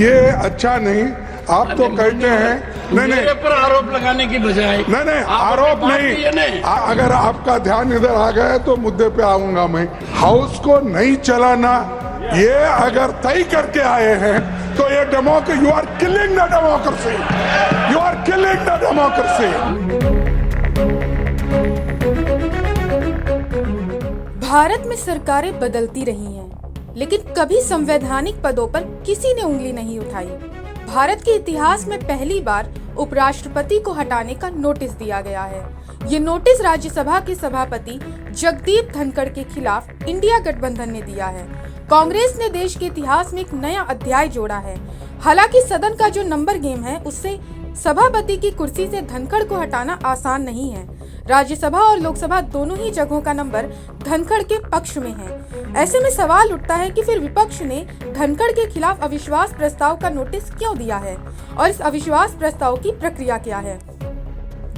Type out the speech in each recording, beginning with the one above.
ये अच्छा नहीं। आप तो कहते हैं नहीं मेरे पर आरोप लगाने की बजाय नहीं आरोप नहीं। अगर आपका ध्यान इधर आ गया तो मुद्दे पे आऊंगा मैं। हाउस को नहीं चलाना ये अगर तय करके आए हैं तो ये democracy, you are killing the democracy, you are killing the democracy. भारत में सरकारें बदलती रही हैं, लेकिन कभी संवैधानिक पदों पर किसी ने उंगली नहीं उठाई। भारत के इतिहास में पहली बार उपराष्ट्रपति को हटाने का नोटिस दिया गया है। ये नोटिस राज्यसभा के सभापति जगदीप धनखड़ के खिलाफ इंडिया गठबंधन ने दिया है। कांग्रेस ने देश के इतिहास में एक नया अध्याय जोड़ा है। हालांकि सदन का जो नंबर गेम है उससे सभापति की कुर्सी से धनखड़ को हटाना आसान नहीं है। राज्यसभा और लोकसभा दोनों ही जगहों का नंबर धनखड़ के पक्ष में है। ऐसे में सवाल उठता है कि फिर विपक्ष ने धनखड़ के खिलाफ अविश्वास प्रस्ताव का नोटिस क्यों दिया है और इस अविश्वास प्रस्ताव की प्रक्रिया क्या है।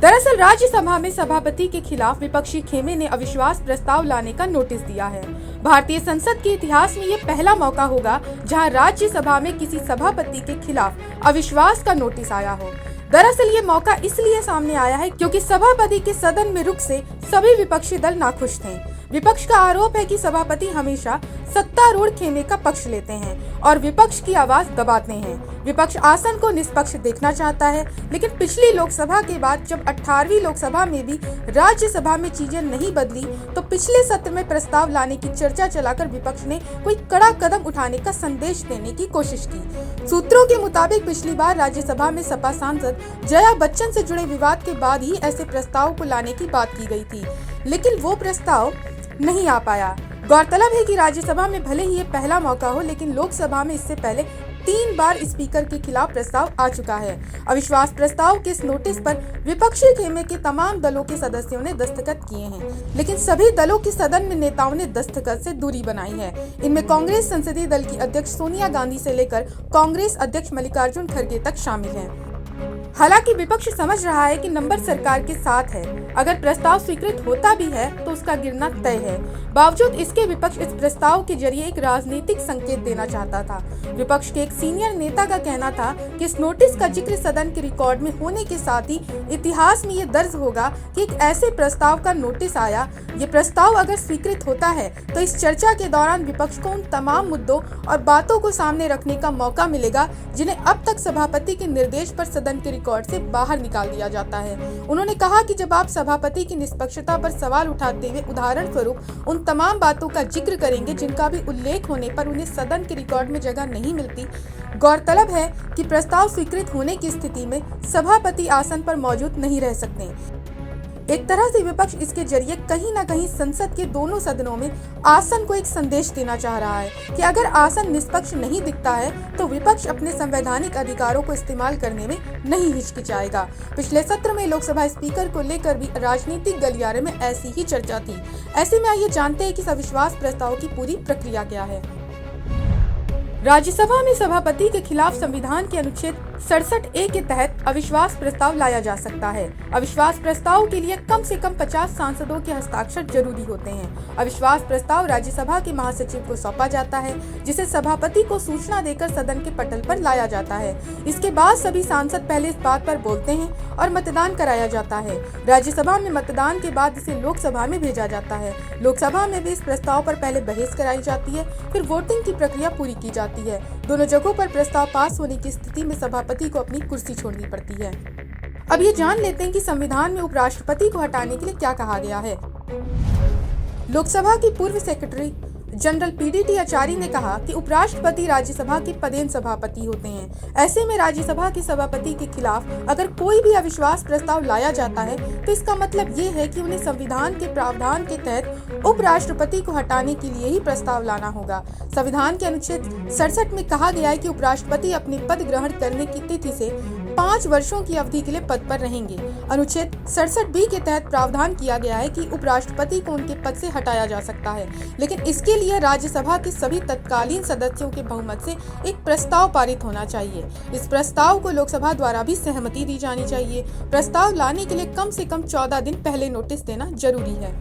दरअसल राज्यसभा में सभापति के खिलाफ विपक्षी खेमे ने अविश्वास प्रस्ताव लाने का नोटिस दिया है। भारतीय संसद के इतिहास में ये पहला मौका होगा जहां राज्यसभा में किसी सभापति के खिलाफ अविश्वास का नोटिस आया हो। दरअसल ये मौका इसलिए सामने आया है क्योंकि सभापति के सदन में रुख से सभी विपक्षी दल नाखुश थे। विपक्ष का आरोप है कि सभापति हमेशा सत्तारूढ़ खेमे का पक्ष लेते हैं और विपक्ष की आवाज दबाते हैं। विपक्ष आसन को निष्पक्ष देखना चाहता है, लेकिन पिछली लोकसभा के बाद जब 18वीं लोकसभा में भी राज्यसभा में चीजें नहीं बदली तो पिछले सत्र में प्रस्ताव लाने की चर्चा चलाकर विपक्ष ने कोई कड़ा कदम उठाने का संदेश देने की कोशिश की। सूत्रों के मुताबिक पिछली बार राज्यसभा में सपा सांसद जया बच्चन से जुड़े विवाद के बाद ही ऐसे प्रस्ताव को लाने की बात की गई थी, लेकिन वो प्रस्ताव नहीं आ पाया। गौरतलब है कि राज्यसभा में भले ही ये पहला मौका हो, लेकिन लोकसभा में इससे पहले 3 बार स्पीकर के खिलाफ प्रस्ताव आ चुका है। अविश्वास प्रस्ताव के इस नोटिस पर विपक्षी खेमे के तमाम दलों के सदस्यों ने दस्तखत किए हैं, लेकिन सभी दलों के सदन में नेताओं ने दस्तखत से दूरी बनाई है। इनमें कांग्रेस संसदीय दल की अध्यक्ष सोनिया गांधी से लेकर कांग्रेस अध्यक्ष मल्लिकार्जुन खड़गे तक शामिल हैं। हालांकि विपक्ष समझ रहा है कि नंबर सरकार के साथ है, अगर प्रस्ताव स्वीकृत होता भी है तो उसका गिरना तय है। बावजूद इसके विपक्ष इस प्रस्ताव के जरिए एक राजनीतिक संकेत देना चाहता था। विपक्ष के एक सीनियर नेता का कहना था कि इस नोटिस का जिक्र सदन के रिकॉर्ड में होने के साथ ही इतिहास में ये दर्ज होगा कि एक ऐसे प्रस्ताव का नोटिस आया। ये प्रस्ताव अगर स्वीकृत होता है तो इस चर्चा के दौरान विपक्ष को उन तमाम मुद्दों और बातों को सामने रखने का मौका मिलेगा जिन्हें अब तक सभापति के निर्देश पर सदन के रिकॉर्ड से बाहर निकाल दिया जाता है। उन्होंने कहा कि जब आप सभापति की निष्पक्षता पर सवाल उठाते हुए उदाहरण स्वरूप उन तमाम बातों का जिक्र करेंगे जिनका भी उल्लेख होने पर उन्हें सदन के रिकॉर्ड में जगह नहीं मिलती। गौरतलब है कि प्रस्ताव स्वीकृत होने की स्थिति में सभापति आसन पर मौजूद नहीं रह सकते। एक तरह से विपक्ष इसके जरिए कहीं न कहीं संसद के दोनों सदनों में आसन को एक संदेश देना चाह रहा है कि अगर आसन निष्पक्ष नहीं दिखता है तो विपक्ष अपने संवैधानिक अधिकारों को इस्तेमाल करने में नहीं हिचकिचाएगा। पिछले सत्र में लोकसभा स्पीकर को लेकर भी राजनीतिक गलियारे में ऐसी ही चर्चा थी। ऐसे में आइए जानते हैं कि इस अविश्वास प्रस्ताव की पूरी प्रक्रिया क्या है। राज्यसभा में सभापति के खिलाफ संविधान के अनुच्छेद 67A के तहत अविश्वास प्रस्ताव लाया जा सकता है। अविश्वास प्रस्ताव के लिए कम से कम 50 सांसदों के हस्ताक्षर जरूरी होते हैं। अविश्वास प्रस्ताव राज्यसभा के महासचिव को सौंपा जाता है, जिसे सभापति को सूचना देकर सदन के पटल पर लाया जाता है। इसके बाद सभी सांसद पहले इस बात पर बोलते हैं और मतदान कराया जाता है। राज्यसभा में मतदान के बाद इसे लोकसभा में भेजा जाता है। लोकसभा में भी इस प्रस्ताव पर पहले बहस कराई जाती है, फिर वोटिंग की प्रक्रिया पूरी की जाती है। दोनों जगहों पर प्रस्ताव पास होने की स्थिति में सभापति को अपनी कुर्सी छोड़नी पड़ती है। अब ये जान लेते हैं कि संविधान में उपराष्ट्रपति को हटाने के लिए क्या कहा गया है। लोकसभा की पूर्व सेक्रेटरी जनरल PDT आचार्य ने कहा कि उपराष्ट्रपति राज्यसभा के पदेन सभापति होते हैं। ऐसे में राज्यसभा के सभापति के खिलाफ अगर कोई भी अविश्वास प्रस्ताव लाया जाता है तो इसका मतलब ये है कि उन्हें संविधान के प्रावधान के तहत उपराष्ट्रपति को हटाने के लिए ही प्रस्ताव लाना होगा। संविधान के अनुच्छेद 67 में कहा गया है कि उपराष्ट्रपति अपने पद ग्रहण करने की तिथि से 5 वर्षों की अवधि के लिए पद पर रहेंगे। अनुच्छेद 67B के तहत प्रावधान किया गया है कि उपराष्ट्रपति को उनके पद से हटाया जा सकता है, लेकिन इसके लिए राज्यसभा के सभी तत्कालीन सदस्यों के बहुमत से एक प्रस्ताव पारित होना चाहिए। इस प्रस्ताव को लोकसभा द्वारा भी सहमति दी जानी चाहिए। प्रस्ताव लाने के लिए कम से कम 14 दिन पहले नोटिस देना जरूरी है।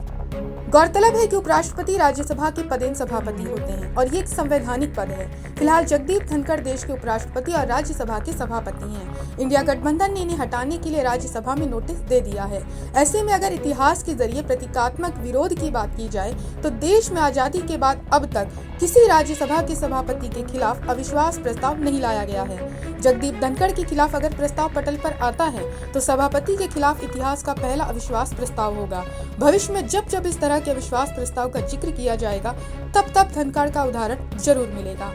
गौरतलब है कि उपराष्ट्रपति राज्यसभा के पदेन सभापति होते हैं और ये एक संवैधानिक पद है। फिलहाल जगदीप धनखड़ देश के उपराष्ट्रपति और राज्यसभा के सभापति हैं। इंडिया गठबंधन ने इन्हें हटाने के लिए राज्यसभा में नोटिस दे दिया है। ऐसे में अगर इतिहास के जरिए प्रतीकात्मक विरोध की बात की जाए तो देश में आजादी के बाद अब तक किसी राज्यसभा के सभापति के खिलाफ अविश्वास प्रस्ताव नहीं लाया गया है। जगदीप धनखड़ के खिलाफ अगर प्रस्ताव पटल पर आता है तो सभापति के खिलाफ इतिहास का पहला अविश्वास प्रस्ताव होगा। भविष्य में जब जब इस तरह के अविश्वास प्रस्ताव का जिक्र किया जाएगा तब तब धनखड़ का उदाहरण जरूर मिलेगा।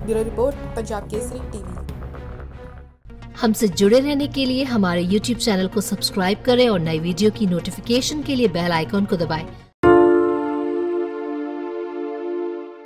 Bureau report, Punjab Kesari TV. हमसे जुड़े रहने के लिए हमारे YouTube चैनल को सब्सक्राइब करें और नई वीडियो की नोटिफिकेशन के लिए बेल आइकॉन को दबाएं।